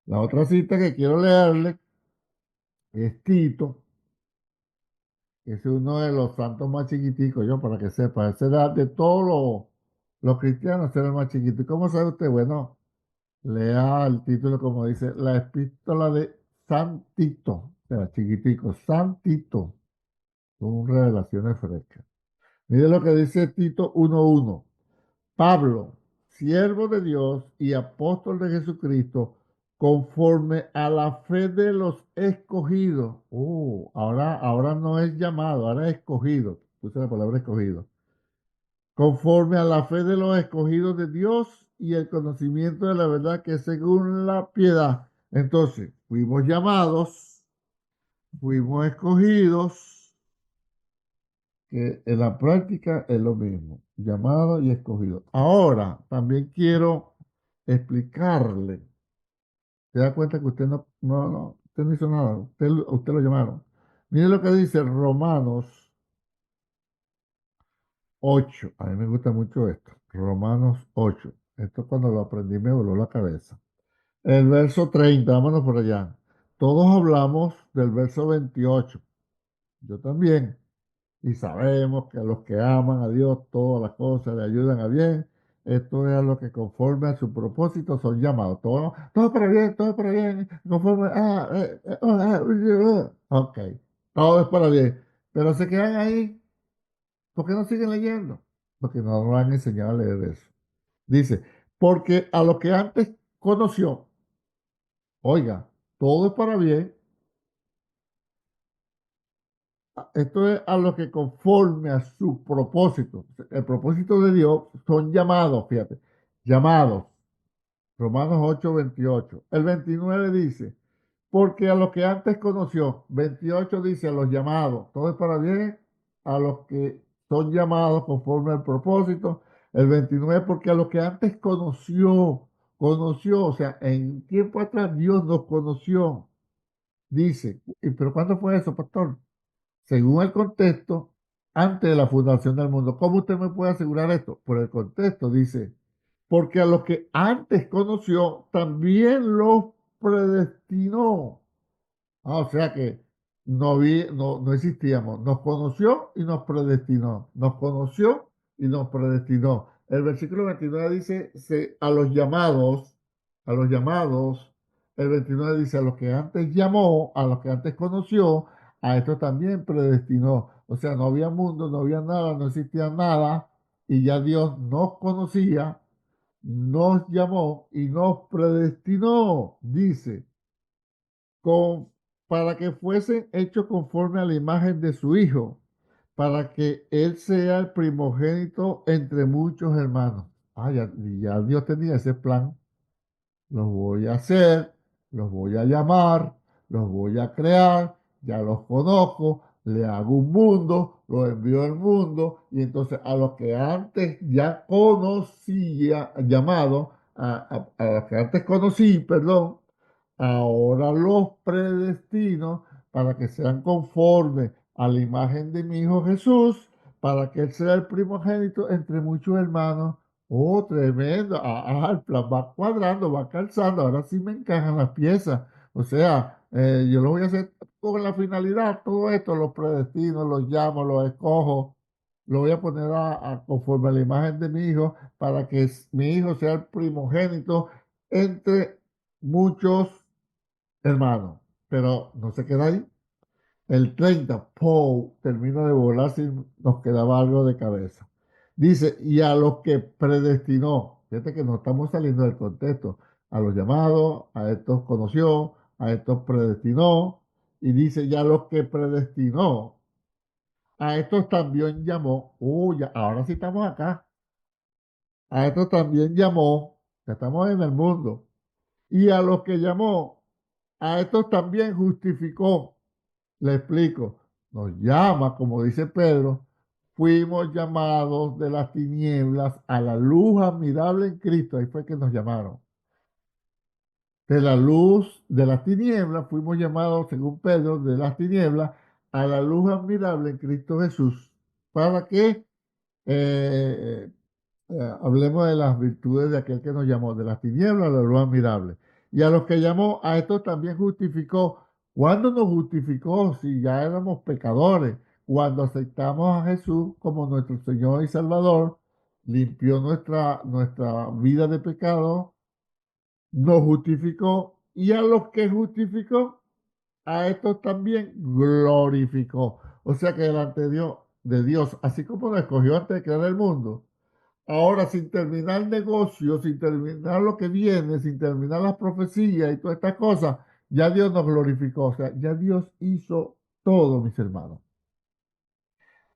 La otra cita que quiero leerle es Tito, que es uno de los santos más chiquiticos, yo para que sepa, esa edad de todos los cristianos era el más chiquito. ¿Y cómo sabe usted? Bueno, lea el título como dice, la epístola de San Tito, o sea, chiquitico, San Tito, con revelaciones frescas. Mire lo que dice Tito 1:1. Pablo, siervo de Dios y apóstol de Jesucristo, conforme a la fe de los escogidos. Ahora no es llamado, ahora es escogido. Puse la palabra escogido. Conforme a la fe de los escogidos de Dios y el conocimiento de la verdad que es según la piedad. Entonces, fuimos llamados, fuimos escogidos, que en la práctica es lo mismo, llamado y escogido. Ahora, también quiero explicarle. Se da cuenta que usted usted no hizo nada, usted lo llamaron. Mire lo que dice Romanos 8. A mí me gusta mucho esto. Romanos 8. Esto cuando lo aprendí me voló la cabeza. El verso 30, vámonos por allá. Todos hablamos del verso 28. Yo también. Y sabemos que a los que aman a Dios, todas las cosas le ayudan a bien. Esto es a lo que conforme a su propósito son llamados. Todo para bien, todo para bien. Conforme. Ok, todo es para bien. Pero se quedan ahí. ¿Por qué no siguen leyendo? Porque no nos han enseñado a leer eso. Dice, porque a los que antes conoció, oiga, todo es para bien. Esto es a lo que conforme a su propósito. El propósito de Dios son llamados, fíjate, llamados. Romanos 8:28. El 29 dice, porque a los que antes conoció, 28 dice a los llamados, todo es para bien, a los que son llamados conforme al propósito. El 29 porque a los que antes conoció, o sea, en tiempo atrás Dios nos conoció. Dice, pero ¿cuándo fue eso, pastor? Según el contexto, antes de la fundación del mundo. ¿Cómo usted me puede asegurar esto? Por el contexto, dice, porque a los que antes conoció, también los predestinó. O sea que no existíamos. Nos conoció y nos predestinó. Nos conoció y nos predestinó. El versículo 29 dice, a los llamados, el 29 dice, a los que antes llamó, a los que antes conoció, a esto también predestinó. O sea, no había mundo, no había nada, no existía nada, y ya Dios nos conocía, nos llamó y nos predestinó, dice con, para que fuesen hechos conforme a la imagen de su Hijo, para que Él sea el primogénito entre muchos hermanos. Ya Dios tenía ese plan. Los voy a hacer, los voy a llamar, los voy a crear, ya los conozco, le hago un mundo, los envío al mundo, y entonces a los que antes ya conocía, llamado, a los que antes conocí, perdón, ahora los predestino para que sean conformes a la imagen de mi Hijo Jesús, para que Él sea el primogénito entre muchos hermanos. Oh, tremendo. El plan va cuadrando, va calzando. Ahora sí me encajan las piezas. O sea, yo lo voy a hacer con la finalidad. Todo esto los predestino, los llamo, los escojo. Lo voy a poner conforme a la imagen de mi hijo para que mi hijo sea el primogénito entre muchos hermanos. Pero no se queda ahí. El 30, termina de volar si nos quedaba algo de cabeza. Dice, y a los que predestinó, fíjate que no estamos saliendo del contexto, a los llamados, a estos conoció, a estos predestinó, y dice, y a los que predestinó, a estos también llamó, ahora sí estamos acá, a estos también llamó, ya estamos en el mundo, y a los que llamó, a estos también justificó. Le explico, nos llama, como dice Pedro, fuimos llamados de las tinieblas a la luz admirable en Cristo. Ahí fue que nos llamaron. De la luz de las tinieblas fuimos llamados, según Pedro, de las tinieblas a la luz admirable en Cristo Jesús. ¿Para qué? Eh, hablemos de las virtudes de aquel que nos llamó, de las tinieblas a la luz admirable. Y a los que llamó, a estos también justificó. ¿Cuándo nos justificó? Si ya éramos pecadores. Cuando aceptamos a Jesús como nuestro Señor y Salvador, limpió nuestra vida de pecado, nos justificó. Y a los que justificó, a estos también glorificó. O sea que delante de Dios de Dios, así como lo escogió antes de crear el mundo. Ahora, sin terminar el negocio, sin terminar lo que viene, sin terminar las profecías y todas estas cosas, ya Dios nos glorificó. O sea, ya Dios hizo todo, mis hermanos.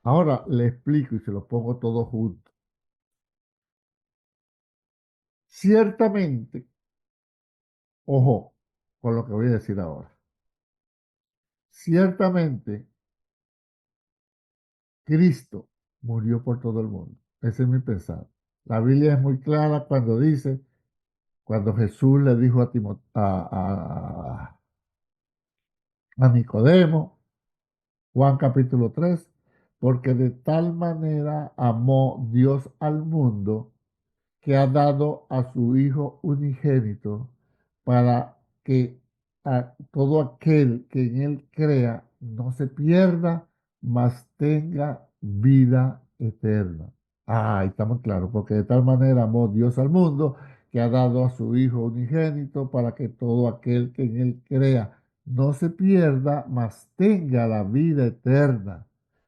Ahora le explico y se lo pongo todo junto. Ciertamente, ojo con lo que voy a decir ahora. Ciertamente, Cristo murió por todo el mundo. Ese es mi pensar. La Biblia es muy clara cuando dice, cuando Jesús le dijo a Nicodemo, Juan capítulo 3, porque de tal manera amó Dios al mundo que ha dado a su Hijo unigénito para que a todo aquel que en él crea no se pierda, mas tenga vida eterna. Ah, estamos claros, porque de tal manera amó Dios al mundo que ha dado a su Hijo unigénito para que todo aquel que en él crea no se pierda, mas tenga la vida eterna.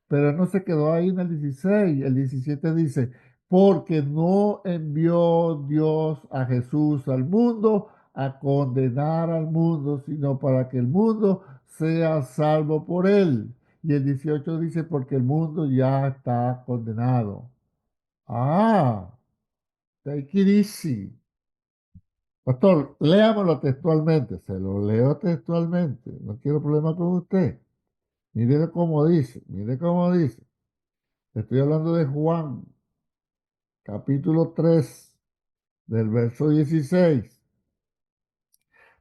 Pero no se quedó ahí en el 16, el 17 dice, porque no envió Dios a Jesús al mundo a condenar al mundo, sino para que el mundo sea salvo por él. Y el 18 dice, porque el mundo ya está condenado. Ah, take it easy. Pastor, léamelo textualmente. Se lo leo textualmente. No quiero problema con usted. Mire cómo dice, mire cómo dice. Estoy hablando de Juan, capítulo 3 del verso 16.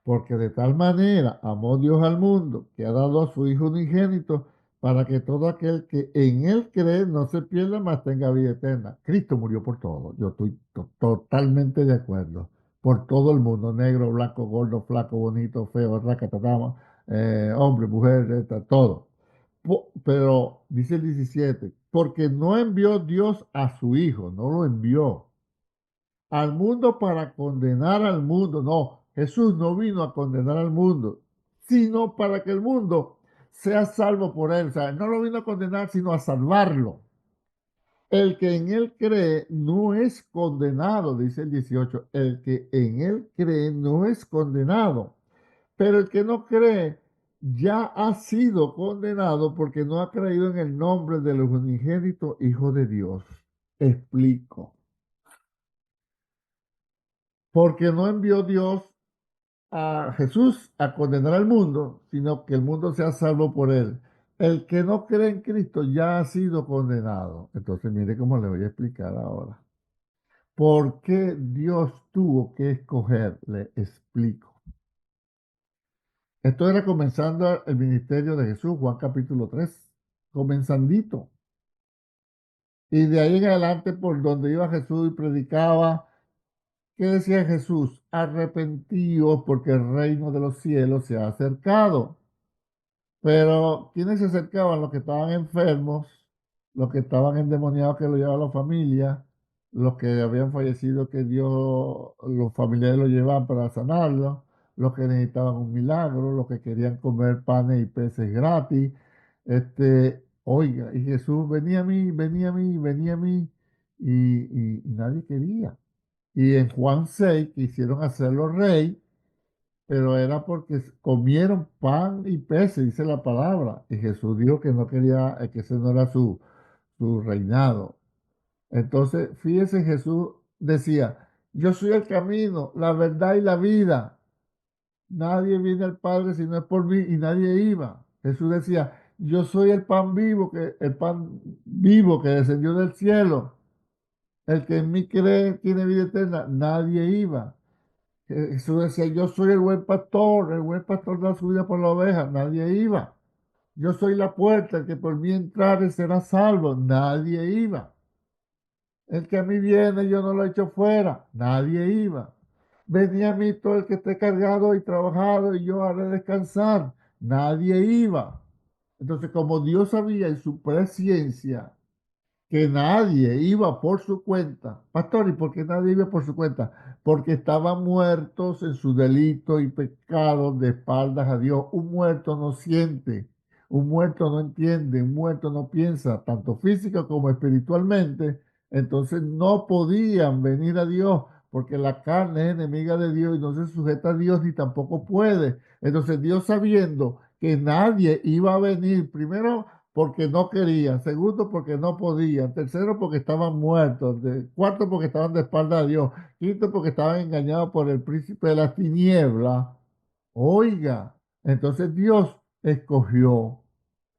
Porque de tal manera amó Dios al mundo que ha dado a su Hijo unigénito para que todo aquel que en él cree no se pierda, mas tenga vida eterna. Cristo murió por todo. Yo estoy totalmente de acuerdo. Por todo el mundo, negro, blanco, gordo, flaco, bonito, feo, racatatama, hombre, mujer, todo. Pero dice el 17, porque no envió Dios a su Hijo, no lo envió al mundo para condenar al mundo. No, Jesús no vino a condenar al mundo, sino para que el mundo sea salvo por él. O sea, no lo vino a condenar, sino a salvarlo. El que en él cree no es condenado, dice el 18. El que en él cree no es condenado. Pero el que no cree ya ha sido condenado porque no ha creído en el nombre del unigénito Hijo de Dios. Explico. Porque no envió Dios a Jesús a condenar al mundo, sino que el mundo sea salvo por él. El que no cree en Cristo ya ha sido condenado. Entonces, mire cómo le voy a explicar ahora. ¿Por qué Dios tuvo que escoger? Le explico. Esto era comenzando el ministerio de Jesús, Juan capítulo 3, comenzandito. Y de ahí en adelante, por donde iba Jesús y predicaba, ¿qué decía Jesús? Arrepentíos porque el reino de los cielos se ha acercado. Pero, ¿quiénes se acercaban? Los que estaban enfermos, los que estaban endemoniados que lo llevaba la familia, los que habían fallecido que Dios, los familiares lo llevaban para sanarlos, los que necesitaban un milagro, los que querían comer panes y peces gratis. Oiga, y Jesús venía a mí, venía a mí, venía a mí, y nadie quería. Y en Juan 6 quisieron hacerlo rey, pero era porque comieron pan y peces, dice la palabra. Y Jesús dijo que no quería, que ese no era su reinado. Entonces, fíjese, Jesús decía, yo soy el camino, la verdad y la vida. Nadie viene al Padre si no es por mí, y nadie iba. Jesús decía, yo soy el pan vivo que descendió del cielo. El que en mí cree tiene vida eterna. Nadie iba. Jesús decía, yo soy el buen pastor da su vida por la oveja, nadie iba. Yo soy la puerta, el que por mí entrare será salvo, nadie iba. El que a mí viene, yo no lo echo fuera, nadie iba. Venía a mí todo el que esté cargado y trabajado y yo haré descansar, nadie iba. Entonces, como Dios sabía en su presciencia que nadie iba por su cuenta. Pastor, ¿y por qué nadie iba por su cuenta? Porque estaban muertos en su delito y pecado de espaldas a Dios. Un muerto no siente. un muerto no entiende, un muerto no piensa, tanto física como espiritualmente, entonces no podían venir a Dios porque la carne es enemiga de Dios y no se sujeta a Dios ni tampoco puede. Entonces Dios, sabiendo que nadie iba a venir, primero porque no querían, segundo porque no podían, tercero porque estaban muertos, cuarto porque estaban de espalda a Dios, quinto porque estaban engañados por el príncipe de las tinieblas. Oiga, entonces Dios escogió,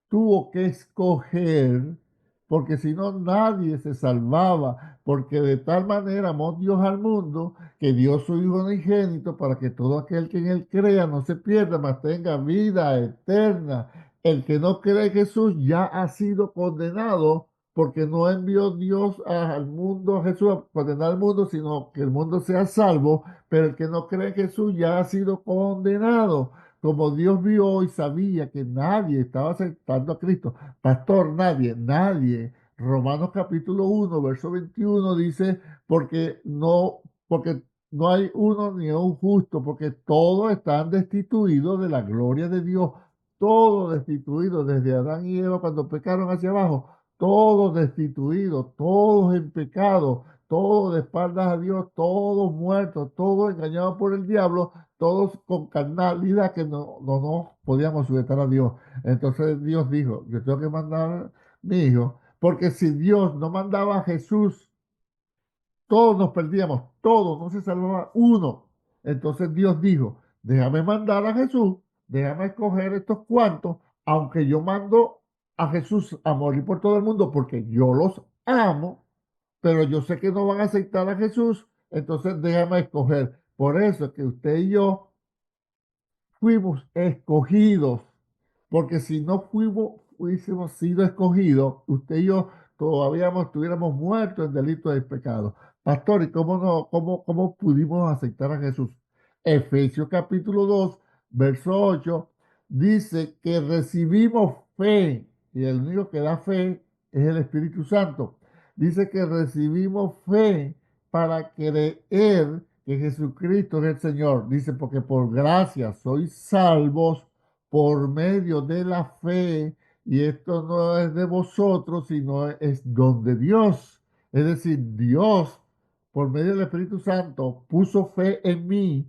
tuvo que escoger, porque si no nadie se salvaba, porque de tal manera amó Dios al mundo que dio su Hijo unigénito para que todo aquel que en él crea no se pierda, mas tenga vida eterna. El que no cree en Jesús ya ha sido condenado, porque no envió Dios al mundo, a Jesús, a condenar al mundo, sino que el mundo sea salvo, pero el que no cree en Jesús ya ha sido condenado. Como Dios vio y sabía que nadie estaba aceptando a Cristo, pastor, nadie, nadie. Romanos capítulo 1, verso 21 dice, porque no hay uno ni un justo, porque todos están destituidos de la gloria de Dios, todos destituidos desde Adán y Eva cuando pecaron hacia abajo, todos destituidos, todos en pecado, todos de espaldas a Dios, todos muertos, todos engañados por el diablo, todos con carnalidad que no nos podíamos sujetar a Dios. Entonces Dios dijo, yo tengo que mandar a mi hijo, porque si Dios no mandaba a Jesús, todos nos perdíamos, todos, no se salvaba uno. Entonces Dios dijo, déjame mandar a Jesús, déjame escoger estos cuantos, aunque yo mando a Jesús a morir por todo el mundo porque yo los amo, pero yo sé que no van a aceptar a Jesús, entonces déjame escoger. Por eso es que usted y yo fuimos escogidos, porque si no hubiésemos sido escogidos, usted y yo todavía estuviéramos muertos en delitos y pecados. Pastor, ¿y cómo, no, cómo pudimos aceptar a Jesús? Efesios capítulo 2, verso 8, dice que recibimos fe, y el único que da fe es el Espíritu Santo. Dice que recibimos fe para creer que Jesucristo es el Señor. Dice, porque por gracia sois salvos por medio de la fe, y esto no es de vosotros, sino es don de Dios. Es decir, Dios, por medio del Espíritu Santo, puso fe en mí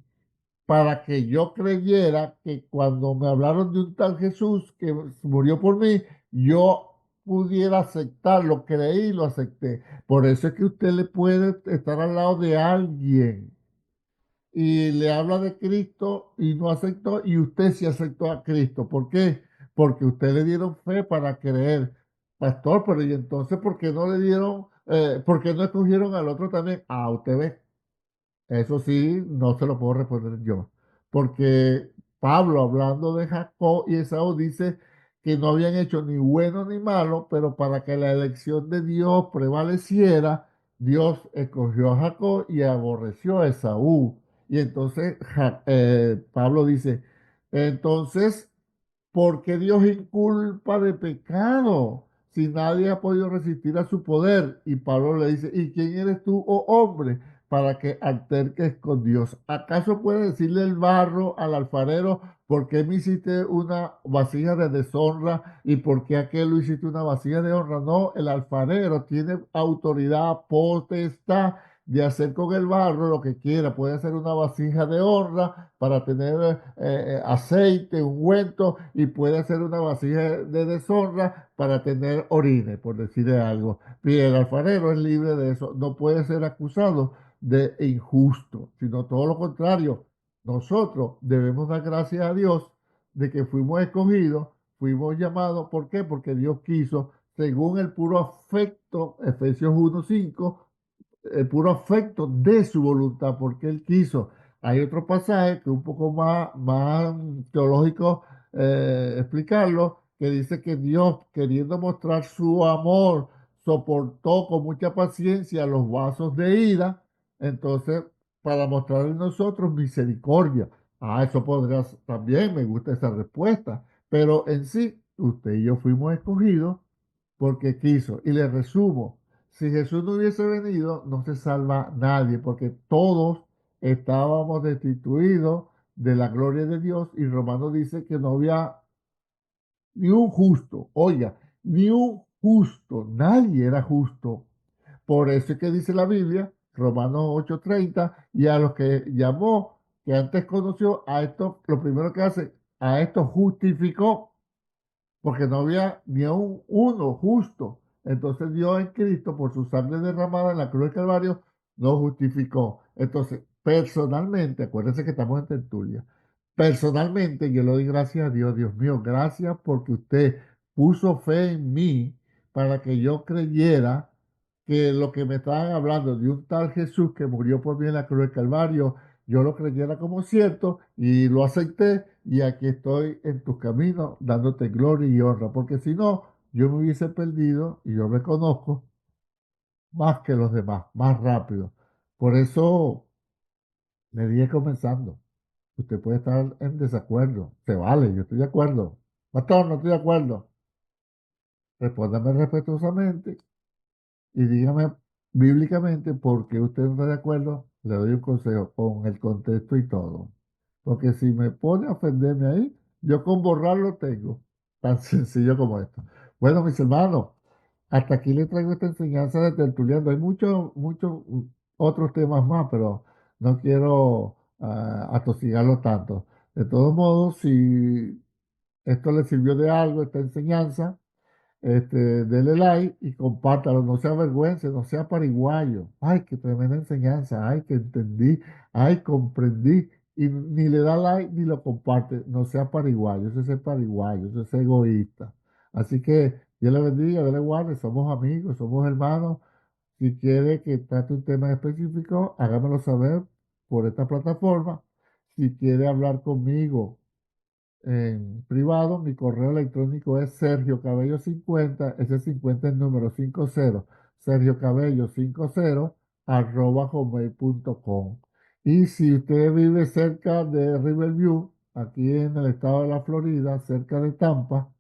para que yo creyera que cuando me hablaron de un tal Jesús que murió por mí, yo pudiera aceptarlo, creí y lo acepté. Por eso es que usted le puede estar al lado de alguien y le habla de Cristo y no aceptó, y usted sí aceptó a Cristo. ¿Por qué? Porque usted le dieron fe para creer. Pastor, pero ¿y entonces por qué no le dieron, por qué no escogieron al otro también? Ah, usted ve, eso sí, no se lo puedo responder yo, porque Pablo, hablando de Jacob y Esaú, dice que no habían hecho ni bueno ni malo, pero para que la elección de Dios prevaleciera, Dios escogió a Jacob y aborreció a Esaú. Y entonces Pablo dice, entonces, ¿por qué Dios inculpa de pecado si nadie ha podido resistir a su poder? Y Pablo le dice, ¿y quién eres tú, oh hombre, para que alterques con Dios? ¿Acaso puede decirle el barro al alfarero, por qué me hiciste una vasija de deshonra y por qué aquel lo hiciste una vasija de honra? No, el alfarero tiene autoridad, potestad de hacer con el barro lo que quiera. Puede hacer una vasija de honra para tener aceite, ungüento, y puede hacer una vasija de deshonra para tener orines, por decirle algo. Y el alfarero es libre de eso, no puede ser acusado de injusto, sino todo lo contrario. Nosotros debemos dar gracias a Dios de que fuimos escogidos, fuimos llamados. ¿Por qué? Porque Dios quiso, según el puro afecto, Efesios 1:5, el puro afecto de su voluntad, porque Él quiso. Hay otro pasaje que es un poco más teológico explicarlo, que dice que Dios, queriendo mostrar su amor, soportó con mucha paciencia los vasos de ira, entonces, para mostrar en nosotros misericordia. Ah, eso podría también, me gusta esa respuesta, pero en sí, usted y yo fuimos escogidos porque quiso. Y le resumo, si Jesús no hubiese venido, no se salva nadie, porque todos estábamos destituidos de la gloria de Dios, y Romano dice que no había ni un justo, oiga, ni un justo, nadie era justo. Por eso es que dice la Biblia, Romanos 8:30, y a los que llamó, que antes conoció, a esto, lo primero que hace, a esto justificó, porque no había ni aún uno justo. Entonces Dios en Cristo, por su sangre derramada en la cruz del Calvario, nos justificó. Entonces, personalmente, acuérdense que estamos en tertulia, personalmente yo le doy gracias a Dios, Dios mío, gracias porque usted puso fe en mí para que yo creyera que lo que me estaban hablando de un tal Jesús que murió por mí en la cruz del Calvario, yo lo creyera como cierto y lo acepté y aquí estoy en tus caminos dándote gloria y honra, porque si no, yo me hubiese perdido y yo reconozco más que los demás, más rápido. Por eso le dije comenzando, usted puede estar en desacuerdo, se vale, yo estoy de acuerdo. Pastor, no estoy de acuerdo. Respóndame respetuosamente y dígame bíblicamente por qué usted no está de acuerdo, le doy un consejo con el contexto y todo. Porque si me pone a ofenderme ahí, yo con borrarlo tengo. Tan sencillo como esto. Bueno, mis hermanos, hasta aquí les traigo esta enseñanza de Tertuliano. Hay muchos otros temas más, pero no quiero atosigarlo tanto. De todos modos, si esto les sirvió de algo, esta enseñanza, dele like y compártalo, no sea vergüenza, no sea pariguayo. Ay, qué tremenda enseñanza, ay, que entendí, ay, comprendí. Y ni le da like ni lo comparte, no sea pariguayo, eso es ser pariguayo, eso es egoísta. Así que Dios le bendiga, Dios le guarde, somos amigos, somos hermanos. Si quiere que trate un tema específico, hágamelo saber por esta plataforma. Si quiere hablar conmigo en privado, mi correo electrónico es sergiocabello50, ese 50 es número 50, sergiocabello50 @hotmail.com. Y si usted vive cerca de Riverview, aquí en el estado de la Florida, cerca de Tampa,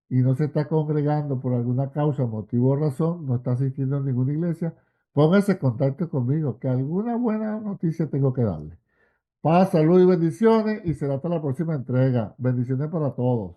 y no se está congregando por alguna causa, motivo o razón, no está asistiendo a ninguna iglesia, póngase en contacto conmigo, que alguna buena noticia tengo que darle. Paz, salud y bendiciones y será hasta la próxima entrega. Bendiciones para todos.